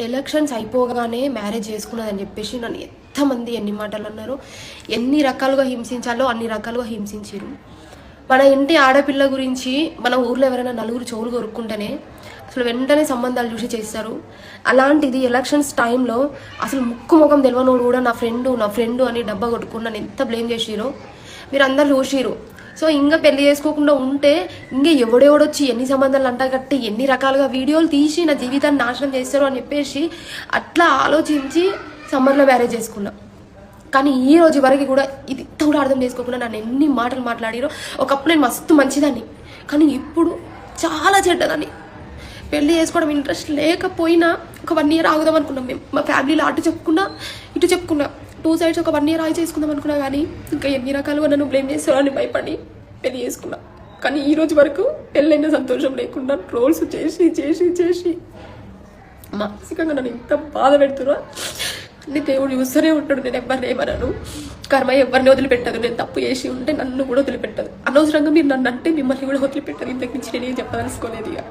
Elections అయిపోగానే marriage చేసుకున్నదని చెప్పేసి నన్ను ఎంతమంది ఎన్ని మాటలు అన్నారు, ఎన్ని రకాలుగా హింసించాలో అన్ని రకాలుగా హింసించారు. మన ఇంటి ఆడపిల్ల గురించి మన ఊర్లో ఎవరైనా నలుగురు చెవులు కొరుక్కుంటేనే అసలు వెంటనే సంబంధాలు చూసి చేస్తారు. అలాంటిది ఎలక్షన్స్ టైంలో అసలు ముక్కు ముఖం తెలియనోడు కూడా నా ఫ్రెండు అని డబ్బా కొట్టుకుని నన్ను ఎంత బ్లేమ్ చేసిరో మీరు అందరు చూసిరు. సో ఇంకా పెళ్లి చేసుకోకుండా ఉంటే ఇంకా ఎవడెవడొచ్చి ఎన్ని సంబంధాలు అంటగట్టి ఎన్ని రకాలుగా వీడియోలు తీసి నా జీవితాన్ని నాశనం చేస్తారు అని చెప్పేసి అట్లా ఆలోచించి సమ్మర్లో మ్యారేజ్ చేసుకున్నా. కానీ ఈ రోజు వరకు కూడా ఇది కూడా అర్థం చేసుకోకుండా నన్ను ఎన్ని మాటలు మాట్లాడిరో. ఒకప్పుడు నేను మస్తు మంచిదాన్ని, కానీ ఇప్పుడు చాలా చెడ్డదాన్ని. పెళ్లి చేసుకోవడం ఇంట్రెస్ట్ లేకపోయినా ఒక 1 year ఆగుదాం అనుకున్నాం మేము. మా ఫ్యామిలీలో అటు చెప్పుకున్నా ఇటు చెప్పుకున్నా, 2 sides ఒక 1 year ఆగి చేసుకుందాం అనుకున్నా. కానీ ఇంకా ఎన్ని రకాలుగా నన్ను బ్లేమ్ చేస్తారో అని భయపడి పెళ్లి చేసుకున్నా. కానీ ఈ రోజు వరకు పెళ్ళైన సంతోషం లేకుండా ట్రోల్స్ చేసి చేసి చేసి మానసికంగా నన్ను ఇంత బాధ పెడుతున్నా. అన్ని దేవుడు చూస్తూనే ఉంటాడు. నేను ఎవరిని ఏమన్నాను, కర్మ ఎవరిని వదిలిపెట్టదు. నేను తప్పు చేసి ఉంటే నన్ను కూడా వదిలిపెట్టదు. అనవసరంగా మీరు నన్ను అంటే మిమ్మల్ని కూడా వదిలిపెట్టదు. ఇంతకు మించి నేనేం చెప్పదలుచుకోలేదు ఇక.